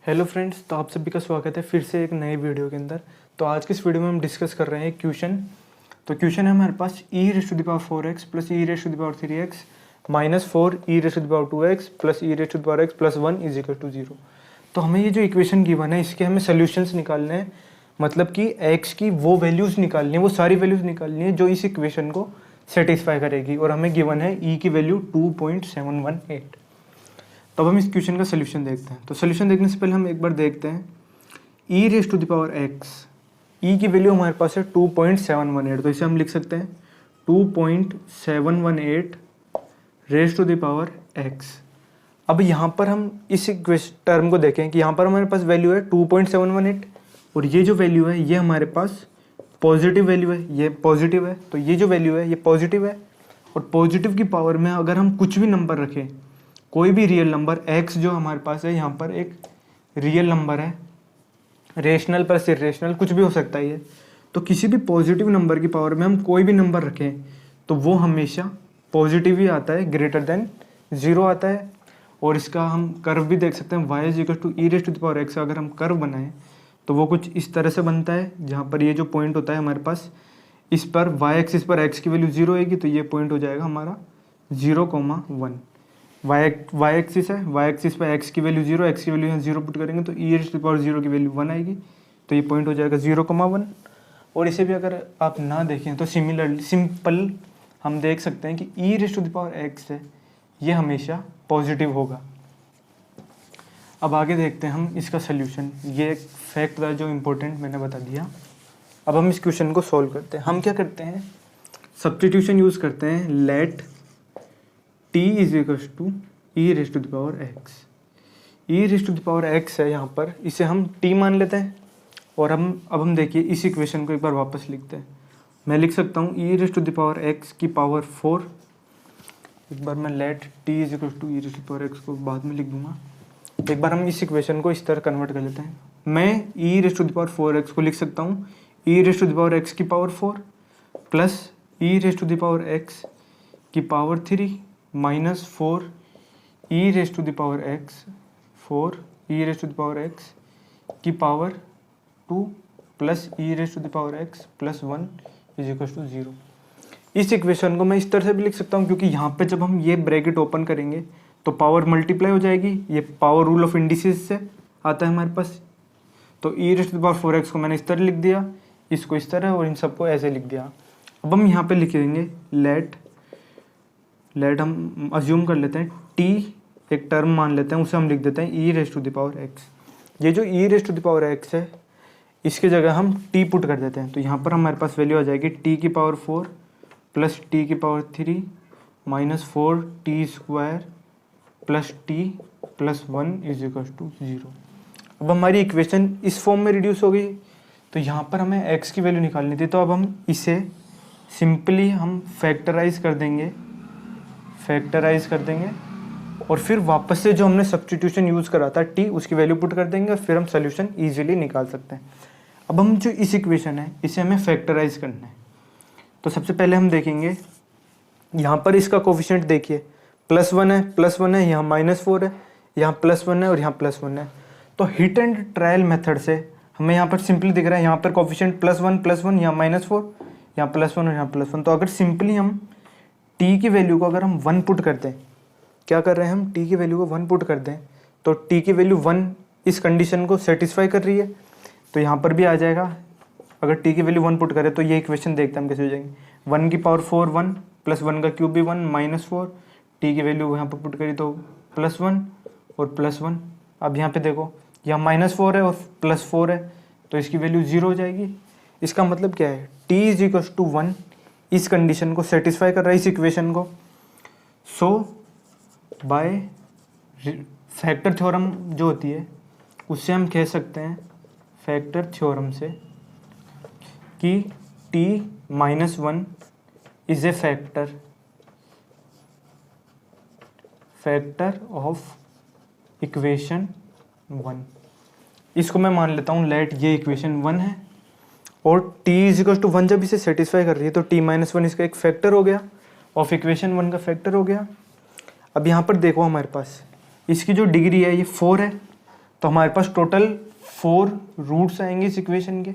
Hello friends, तो आप सभी का स्वागत है फिर से एक नए वीडियो के अंदर। तो आज के इस वीडियो में हम डिस्कस कर रहे हैं क्वेश्चन। तो क्वेश्चन है हमारे पास e⁴x plus e⁴3x minus 4e⁴2x plus e⁴x plus 1 is equal to 0। तो हमें ये जो इक्वेशन गिवन है इसके हमें सोल्यूशंस निकालने हैं, मतलब कि x की वो वैल्यूज़ निकालनी है, वो सारी वैल्यूज़ निकालनी है जो इस इक्वेशन को सेटिस्फाई करेगी। और हमें गिवन है e की वैल्यू 2.718। तो अब हम इस क्वेश्चन का सोल्यूशन देखते हैं। तो सोल्यूशन देखने से पहले हम एक बार देखते हैं e⁴x, e की वैल्यू हमारे पास है 2.718, तो इसे हम लिख सकते हैं 2.718 raise to the power x। अब यहाँ पर हम इस टर्म को देखें कि यहाँ पर हमारे पास वैल्यू है 2.718 और ये जो वैल्यू है ये हमारे पास पॉजिटिव वैल्यू है, ये पॉजिटिव है, तो ये जो वैल्यू है ये पॉजिटिव है। और पॉजिटिव की पावर में अगर हम कुछ भी नंबर रखें, कोई भी रियल नंबर x जो हमारे पास है यहाँ पर एक रियल नंबर है, रेशनल प्लस इरेशनल कुछ भी हो सकता है ये, तो किसी भी पॉजिटिव नंबर की पावर में हम कोई भी नंबर रखें तो वो हमेशा पॉजिटिव ही आता है, ग्रेटर देन 0 आता है। और इसका हम कर्व भी देख सकते हैं, y is equal to e⁴x। अगर हम कर्व बनाएं तो वो कुछ इस तरह से बनता है, जहाँ पर ये जो पॉइंट होता है हमारे पास, इस पर y एक्सिस पर x की वैल्यू 0 आएगी, तो ये पॉइंट हो जाएगा हमारा 0,1। y एक्सिस है, y एक्सिस पर x की वैल्यू 0, x की वैल्यू यहाँ 0 पुट करेंगे तो e⁴0 की वैल्यू 1 आएगी, तो ये पॉइंट हो जाएगा 0,1। और इसे भी अगर आप ना देखें तो सिमिलरली सिंपल हम देख सकते हैं कि e⁴x है ये हमेशा पॉजिटिव होगा। अब आगे देखते हैं हम इसका सोल्यूशन। ये एक फैक्ट था जो इम्पोर्टेंट मैंने बता दिया। अब हम इस क्वेश्चन को सॉल्व करते हैं। हम क्या करते हैं, सब्स्टिट्यूशन यूज़ करते हैं। Let t is equals to e⁴x। e⁴x है यहाँ पर, इसे हम t मान लेते हैं। और अब हम देखिए इस इक्वेशन को एक बार वापस लिखते हैं। मैं लिख सकता हूँ e⁴x की पावर 4। एक बार मैं let t is equal to e⁴x को बाद में लिख दूंगा। एक बार हम इस इक्वेशन को इस तरह कन्वर्ट कर लेते हैं। मैं e⁴x को लिख सकता हूँ e⁴x की पावर 4 प्लस e⁴x की पावर 3 माइनस 4 e⁴x की power 2 plus e⁴x plus 1 is equal to 0। इस इक्वेशन को मैं इस तरह से भी लिख सकता हूँ, क्योंकि यहाँ पे जब हम ये ब्रैकेट ओपन करेंगे तो पावर मल्टीप्लाई हो जाएगी। ये पावर रूल ऑफ इंडिसेस से आता है हमारे पास। तो e⁴x को मैंने इस तरह लिख दिया, इसको इस तरह, और इन सबको ऐसे लिख दिया। अब हम यहाँ पे लिख देंगे लेट हम अज्यूम कर लेते हैं t एक टर्म मान लेते हैं, उसे हम लिख देते हैं e⁴x। ये जो e⁴x है इसके जगह हम t पुट कर देते हैं, तो यहाँ पर हमारे पास वैल्यू आ जाएगी t की पावर 4 प्लस t की power 3 minus 4t² plus t plus 1 is equal to 0। अब हमारी इक्वेशन इस फॉर्म में रिड्यूस हो गई। तो यहाँ पर हमें x की वैल्यू निकालनी थी, तो अब हम इसे सिंपली हम फैक्टराइज कर देंगे और फिर वापस से जो हमने सब्स्टिट्यूशन यूज़ करा था t, उसकी वैल्यू पुट कर देंगे और फिर हम सोल्यूशन इजीली निकाल सकते हैं। अब हम जो इस इक्वेशन है इसे हमें फैक्टराइज करना है। तो सबसे पहले हम देखेंगे यहाँ पर इसका कोफिशिएंट देखिए, +1 है, यहाँ -4 है, यहाँ +1 है और यहाँ +1 है। तो हिट एंड ट्रायल मेथड से हमें यहाँ पर सिंपली दिख रहा है, यहाँ पर कोफिशिएंट +1, यहाँ -4, यहाँ +1 और यहाँ +1। तो अगर सिंपली हम t की वैल्यू को अगर हम 1 पुट कर दें, क्या कर रहे हैं हम, t की वैल्यू को 1 पुट कर दें, तो t की वैल्यू 1 इस कंडीशन को सेटिस्फाई कर रही है, तो यहाँ पर भी आ जाएगा। अगर t की वैल्यू 1 पुट करें तो ये इक्वेशन देखते हैं हम कैसे हो जाएंगे। 1 की पावर 4 1 प्लस 1 का क्यूब भी 1 -4, t की वैल्यू यहाँ पर पुट करी तो +1 और +1। अब यहाँ पे देखो यहाँ -4 है और +4 है, तो इसकी वैल्यू 0 हो जाएगी। इसका मतलब क्या है, t इज इक्वल टू 1 इस कंडीशन को सेटिस्फाई कर रहा है, इस इक्वेशन को। सो बाय फैक्टर थ्योरम जो होती है उससे हम कह सकते हैं, फैक्टर थ्योरम से, कि t-1 is a factor of equation 1। इसको मैं मान लेता हूँ लेट ये इक्वेशन 1 है और t इज इक्वल टू 1 जब इसे सेटिस्फाई कर रही है तो t-1 इसका एक फैक्टर हो गया, ऑफ इक्वेशन 1 का फैक्टर हो गया। अब यहाँ पर देखो हमारे पास इसकी जो डिग्री है ये 4 है, तो हमारे पास टोटल 4 रूट्स आएंगे इस इक्वेशन के,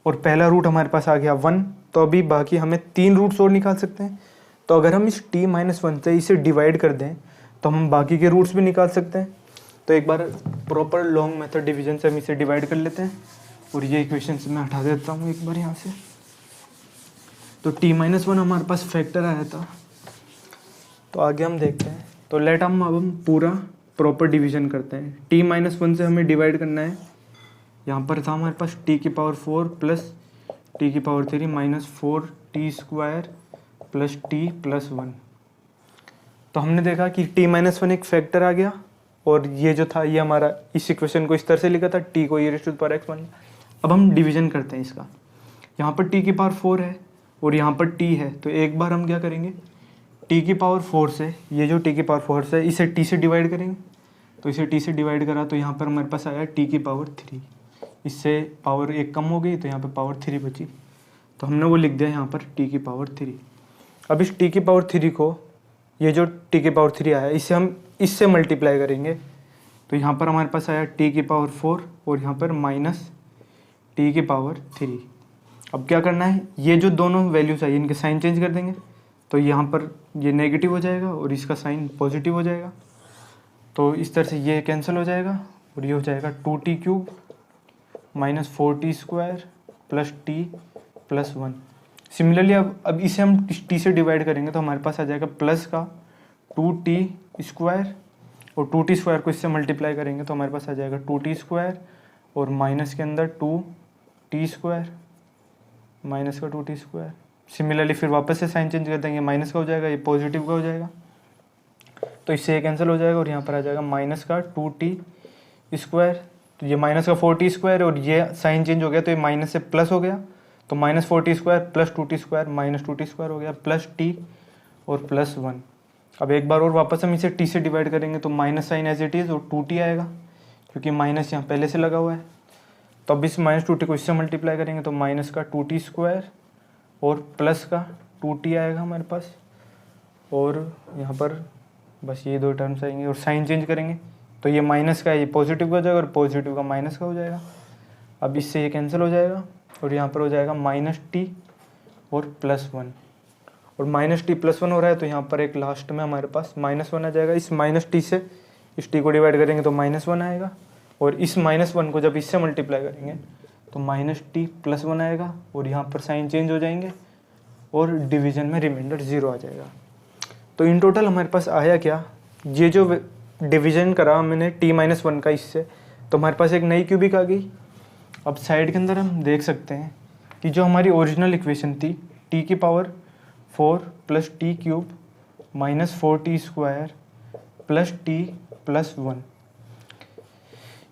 और पहला रूट हमारे पास आ गया 1, तो अभी बाकी हमें 3 रूट्स और निकाल सकते हैं। तो अगर हम इस t-1 से इसे डिवाइड कर दें तो हम बाकी के रूट्स भी निकाल सकते हैं। तो एक बार प्रॉपर लॉन्ग मेथड डिवीजन से हम इसे डिवाइड कर लेते हैं, और ये इक्वेशन से मैं हटा देता हूँ एक बार यहाँ से। तो t-1 हमारे पास फैक्टर आया था, तो आगे हम देखते हैं। तो लेट हम पूरा प्रॉपर डिवीजन करते हैं। t-1 से हमें डिवाइड करना है। यहाँ पर था हमारे पास t⁴ plus t⁴ minus 4t² plus t+1। तो हमने देखा कि t-1 एक फैक्टर आ गया, और ये जो था ये हमारा इस इक्वेशन को इस तरह से लिखा था, t को e⁻x मान। अब हम डिवीजन करते हैं इसका। यहाँ पर t⁴ है और यहाँ पर t है, तो एक बार हम क्या करेंगे, t⁴ से ये जो t⁴ से इसे t से डिवाइड करेंगे। तो इसे t से डिवाइड करा तो यहाँ पर हमारे पास आया t⁻3। इससे पावर 1 कम हो गई तो यहाँ पर पावर 3 बची, तो हमने वो लिख दिया यहाँ पर t⁻3। अब इस t⁻3 को, ये जो t⁻3 आया इसे हम इससे मल्टीप्लाई करेंगे। तो यहाँ पर हमारे पास आया t⁻4 और यहाँ पर माइनस t⁻3। अब क्या करना है, ये जो दोनों वैल्यूज आई इनके साइन चेंज कर देंगे। तो यहाँ पर ये नेगेटिव हो जाएगा और इसका साइन पॉजिटिव हो जाएगा। तो इस तरह से ये कैंसिल हो जाएगा और ये हो जाएगा 2t³ minus 4t² plus t+1। Similarly अब इसे हम t से डिवाइड करेंगे तो हमारे पास आ जाएगा प्लस का 2t² और 2t² को इससे मल्टीप्लाई करेंगे तो हमारे पास आ जाएगा 2t² और माइनस के अंदर 2t² माइनस का 2t²। सिमिलरली फिर वापस से साइन चेंज कर देंगे, माइनस का हो जाएगा, ये पॉजिटिव का हो जाएगा, तो इससे ये कैंसिल हो जाएगा और यहाँ पर आ जाएगा माइनस का 2t²। तो ये माइनस का 4t² और ये साइन चेंज हो गया तो ये माइनस से प्लस हो गया, तो minus 4t² plus 2t² minus 2t² हो गया प्लस t और +1। अब एक बार और वापस हम इसे t से डिवाइड करेंगे तो minus sign as it is और 2t आएगा, क्योंकि माइनस यहाँ पहले से लगा हुआ है। तो अब इस माइनस 2t को इससे मल्टीप्लाई करेंगे तो माइनस का 2t² और प्लस का 2t आएगा हमारे पास, और यहाँ पर बस ये 2 टर्म्स आएंगे और साइन चेंज करेंगे तो ये माइनस का ये पॉजिटिव का हो जाएगा और पॉजिटिव का माइनस का हो जाएगा। अब इससे ये कैंसिल हो जाएगा और यहाँ पर हो जाएगा माइनस t और +1, और माइनस t+1 हो रहा है तो यहाँ पर एक लास्ट में हमारे पास -1 आ जाएगा। इस माइनस t से इस t को डिवाइड करेंगे तो -1 आएगा, और इस -1 को जब इससे मल्टीप्लाई करेंगे तो माइनस t+1 आएगा, और यहाँ पर साइन चेंज हो जाएंगे और डिवीजन में रिमाइंडर 0 आ जाएगा। तो इन टोटल हमारे पास आया क्या, ये जो डिवीजन करा मैंने t-1 का इससे, तो हमारे पास एक नई क्यूबिक आ गई। अब साइड के अंदर हम देख सकते हैं कि जो हमारी ओरिजिनल इक्वेशन थी t⁴ plus t³ minus 4t² plus t+1,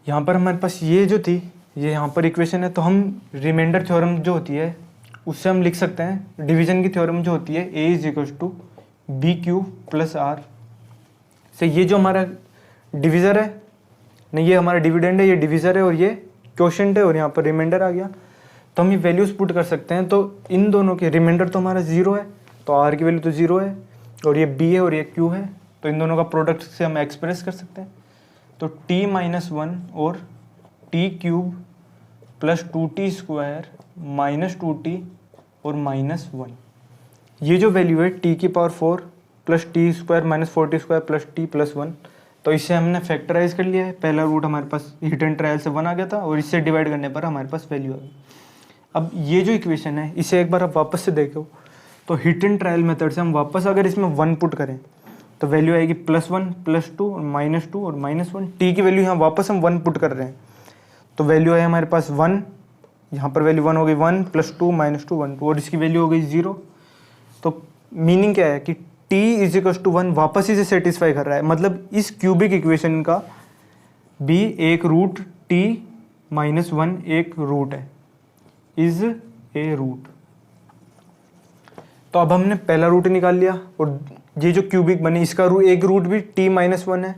यहाँ पर हमारे पास ये जो थी ये यहाँ पर इक्वेशन है। तो हम रिमाइंडर थ्योरम जो होती है उससे हम लिख सकते हैं, डिवीजन की थ्योरम जो होती है a = b³ + r से, ये जो हमारा डिविज़र है नहीं, ये हमारा डिविडेंड है, ये डिविज़र है और ये क्वोशेंट है, और यहाँ पर रिमाइंडर आ गया। तो हम ये वैल्यूज पुट कर सकते हैं। तो इन दोनों के रिमाइंडर तो हमारा 0 है, तो r की वैल्यू तो 0 है, और ये b है और ये q है, तो इन दोनों का प्रोडक्ट से हम एक्सप्रेस कर सकते हैं। तो t-1 और t³ plus 2t² minus 2t और -1, ये जो वैल्यू है t⁴ plus t² minus 4t² plus t+1, तो इसे हमने फैक्टराइज कर लिया है। पहला रूट हमारे पास हिट एंड ट्रायल से 1 आ गया था, और इससे डिवाइड करने पर हमारे पास वैल्यू आ गई। अब ये जो इक्वेशन है इसे एक बार आप वापस से देखो, तो हिट एंड ट्रायल मेथड से हम वापस अगर इसमें 1 पुट करें तो वैल्यू आएगी +1 +2 और -2 और -1। t की वैल्यू यहाँ वापस हम 1 पुट कर रहे हैं तो वैल्यू है हमारे पास 1, यहाँ पर वैल्यू 1 हो गई 1 +2 -2 1 2, और इसकी वैल्यू हो गई 0। तो मीनिंग क्या है कि t = 1 वापस इसे सेटिस्फाई कर रहा है, मतलब इस क्यूबिक इक्वेशन का भी एक रूट t-1 एक रूट है, इज ए रूट। तो अब हमने पहला रूट निकाल लिया, और ये जो क्यूबिक बनी इसका एक रूट भी t-1 है।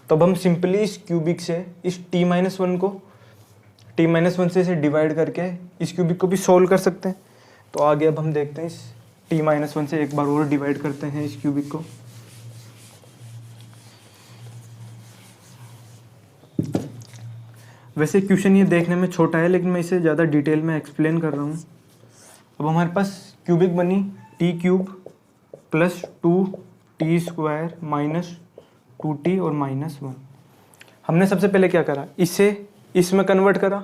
तो अब हम सिंपली इस क्यूबिक से इस t-1 को t-1 से इसे डिवाइड करके इस क्यूबिक को भी सोल्व कर सकते हैं। तो आगे अब हम देखते हैं इस t-1 से एक बार और डिवाइड करते हैं इस क्यूबिक को। वैसे क्वेश्चन ये देखने में छोटा है, लेकिन मैं इसे ज़्यादा डिटेल में एक्सप्लेन कर रहा हूँ। अब हमारे पास क्यूबिक बनी T cube plus 2t² minus 2t और -1। हमने सबसे पहले क्या करा, इसे इसमें कन्वर्ट करा,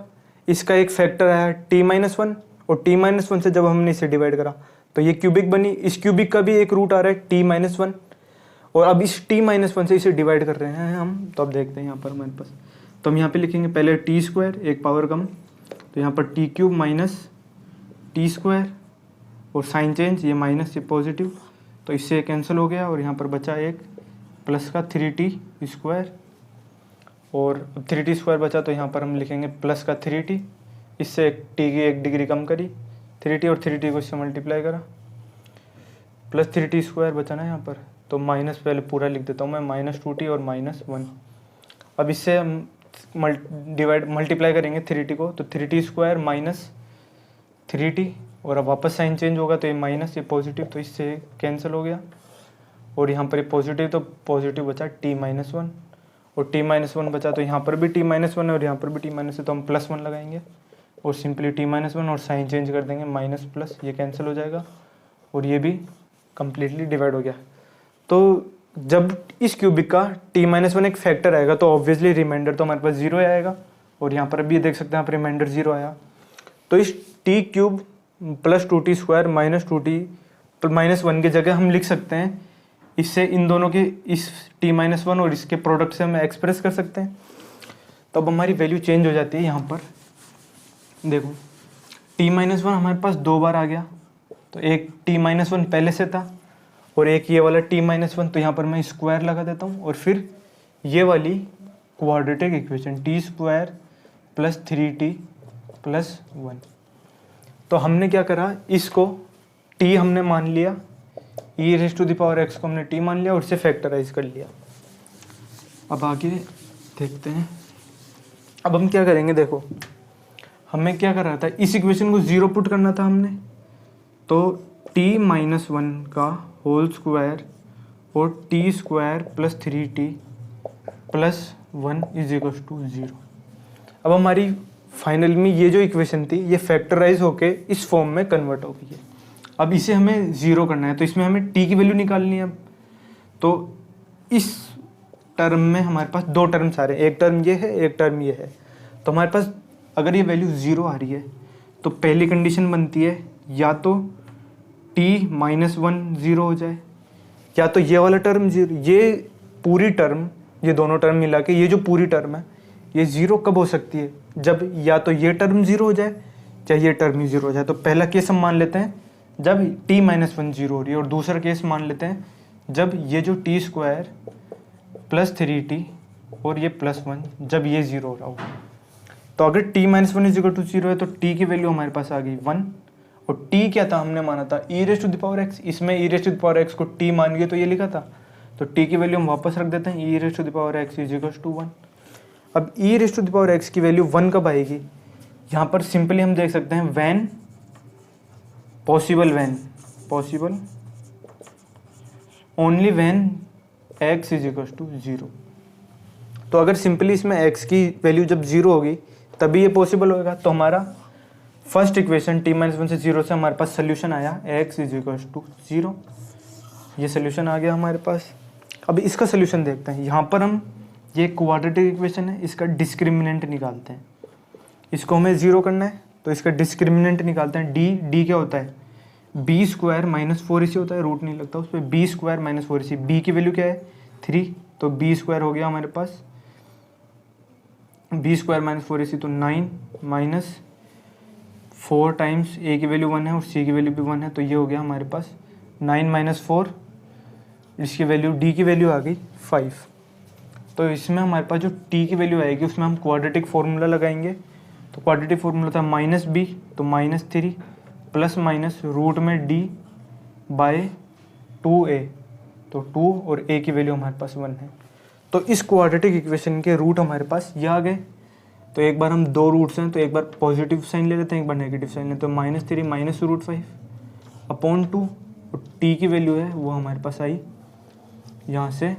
इसका एक फैक्टर आया t-1 और t-1 से जब हमने इसे डिवाइड करा तो ये क्यूबिक बनी। इस क्यूबिक का भी एक रूट आ रहा है t-1 और अब इस t-1 से इसे डिवाइड कर रहे हैं हम। तो अब देखते हैं यहाँ पर हमारे पास, तो हम यहाँ पे लिखेंगे पहले t² एक पावर कम, तो यहाँ पर t³ माइनस t² और साइन चेंज, ये माइनस ये पॉजिटिव, तो इससे कैंसिल हो गया और यहाँ पर बचा एक प्लस का 3t² और अब 3t² बचा, तो यहाँ पर हम लिखेंगे प्लस का 3t, इससे t की 1 डिग्री कम करी 3t और 3t को इससे मल्टीप्लाई करा, प्लस 3t² बचा ना यहाँ पर, तो माइनस पहले पूरा लिख देता हूँ मैं, -2t और -1। अब इससे हम मल्टीप्लाई करेंगे 3t को, तो 3t² माइनस 3t और अब वापस साइन चेंज होगा तो ये माइनस ये पॉजिटिव, तो इससे कैंसिल हो गया और यहाँ पर ये पॉजिटिव, तो पॉजिटिव बचा t-1 और t-1 बचा, तो यहाँ पर भी t-1 है और यहाँ पर भी t-, है तो हम +1 लगाएंगे और सिंपली t-1 और साइन चेंज कर देंगे माइनस प्लस, ये कैंसिल हो जाएगा और ये भी कम्प्लीटली डिवाइड हो गया। तो जब इस क्यूबिक का t-1 एक फैक्टर आएगा तो ऑब्वियसली रिमाइंडर तो हमारे पास 0 आएगा और यहाँ पर भी देख सकते हैं आप रिमाइंडर 0 आया। तो इस t³ plus 2t² minus 2t -1 की जगह हम लिख सकते हैं, इससे इन दोनों के इस t-1 और इसके प्रोडक्ट से हम एक्सप्रेस कर सकते हैं। तो अब हमारी वैल्यू चेंज हो जाती है। यहाँ पर देखो t-1 हमारे पास 2 बार आ गया, तो एक t-1 पहले से था और एक ये वाला t-1, तो यहाँ पर मैं स्क्वायर लगा देता हूँ और फिर ये वाली quadratic equation t² plus 3t plus 1। तो हमने क्या करा, इसको t हमने मान लिया, e⁻x को हमने t मान लिया और इसे फैक्टराइज कर लिया। अब आगे देखते हैं, अब हम क्या करेंगे, देखो हमें क्या कर रहा था, इस इक्वेशन को 0 पुट करना था हमने, तो t-1 का होल स्क्वायर और t² plus 3t plus 1 is equal to 0। अब हमारी फाइनल में ये जो इक्वेशन थी ये फैक्टराइज होके इस फॉर्म में कन्वर्ट हो गई है। अब इसे हमें 0 करना है, तो इसमें हमें t की वैल्यू निकालनी है। अब तो इस टर्म में हमारे पास 2 टर्म्स आ रहे हैं, एक टर्म ये है एक टर्म ये है। तो हमारे पास अगर ये वैल्यू 0 आ रही है तो पहली कंडीशन बनती है या तो t-1 0 हो जाए, या तो ये वाला टर्म 0, ये पूरी टर्म, ये दोनों टर्म मिला के ये जो पूरी टर्म है ये 0 कब हो सकती है, जब या तो ये टर्म 0 हो जाए चाहे ये टर्म ही 0 हो जाए। तो पहला केस हम मान लेते हैं जब t-1 0 हो रही है और दूसरा केस मान लेते हैं जब ये जो t² प्लस 3t और ये +1 जब ये 0 हो रहा हो। तो अगर t-1 इज इक्वल टू 0 है तो t की वैल्यू हमारे पास आ गई 1 और t क्या था, हमने माना था e⁻x, इसमें e⁻x को t मान गए तो ये लिखा था, तो t की वैल्यू हम वापस रख देते हैं e⁻x इज इक्वल टू 1। अब e⁻x की वैल्यू 1 कब आएगी, यहाँ पर सिंपली हम देख सकते हैं when possible only when x is equal to 0। तो अगर सिंपली इसमें x की वैल्यू जब 0 होगी तभी ये पॉसिबल होगा। तो हमारा फर्स्ट इक्वेशन t-1 से 0 से हमारे पास सोल्यूशन आया x इज इक्वल टू 0, ये सोल्यूशन आ गया हमारे पास। अब इसका सोल्यूशन देखते हैं। यहाँ पर हम ये क्वाड्रेटिक इक्वेशन है, इसका डिस्क्रिमिनेंट निकालते हैं। इसको हमें 0 करना है तो इसका डिस्क्रिमिनेंट निकालते हैं। d क्या होता है, b² - 4ac होता है, रूट नहीं लगता उस पर, b² - 4ac, b की वैल्यू क्या है 3, तो b² हो गया हमारे पास b² - 4ac, तो 9 माइनस 4 टाइम्स a की वैल्यू 1 है और c की वैल्यू भी 1 है, तो ये हो गया हमारे पास 9 - 4, इसकी वैल्यू d की वैल्यू आ गई 5। तो इसमें हमारे पास जो t की वैल्यू आएगी उसमें हम क्वाड्रेटिक फार्मूला लगाएंगे। तो क्वाड्रेटिक फार्मूला था -b, तो -3 प्लस माइनस रूट में d बाय 2a, तो 2 और a की वैल्यू हमारे पास 1 है। तो इस क्वाड्रेटिक इक्वेशन के रूट हमारे पास ये आ गए। तो एक बार हम 2 रूट्स हैं तो एक बार पॉजिटिव साइन ले लेते हैं, एक बार नेगेटिव साइन लेते हैं। तो -3 माइनस √5 अपॉन 2 और t की वैल्यू है वो हमारे पास आई यहाँ से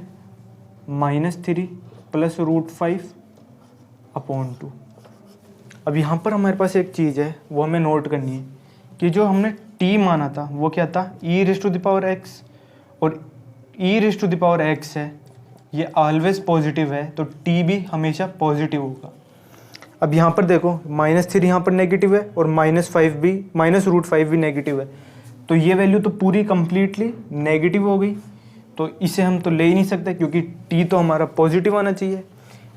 -3 प्लस √5 अपॉन 2। अब यहाँ पर हमारे पास एक चीज़ है वो हमें नोट करनी है कि जो हमने t माना था वो क्या था, e⁻x, और e⁻x है, ये ऑलवेज पॉजिटिव है, तो t भी हमेशा पॉजिटिव होगा। अब यहाँ पर देखो -3 यहाँ पर नेगेटिव है और -5 भी, -√5 भी नेगेटिव है, तो ये वैल्यू तो पूरी कंप्लीटली नेगेटिव हो गई, तो इसे हम तो ले ही नहीं सकते क्योंकि t तो हमारा पॉजिटिव आना चाहिए।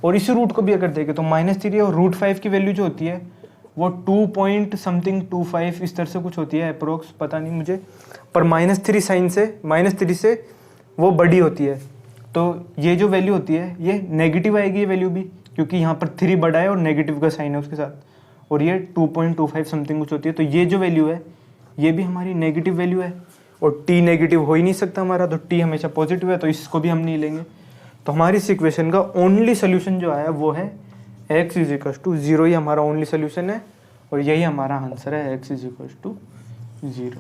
और इसी रूट को भी अगर देखें तो -3 और √5 की वैल्यू जो होती है वो 2.25 इस तरह से कुछ होती है अप्रोक्स, पता नहीं मुझे, पर -3 साइन से, -3 से वो बड़ी होती है, तो ये जो वैल्यू होती है ये नेगेटिव आएगी, ये वैल्यू भी, क्योंकि यहाँ पर 3 बड़ा है और नेगेटिव का साइन है उसके साथ, और ये 2.25 समथिंग कुछ होती है, तो ये जो वैल्यू है ये भी हमारी नेगेटिव वैल्यू है, और t नेगेटिव हो ही नहीं सकता हमारा, तो t हमेशा पॉजिटिव है, तो इसको भी हम नहीं लेंगे। तो हमारी इस इक्वेशन का ओनली सोल्यूशन जो आया वो है x = 0, ही हमारा ओनली सोल्यूशन है, और यही हमारा आंसर है x = 0।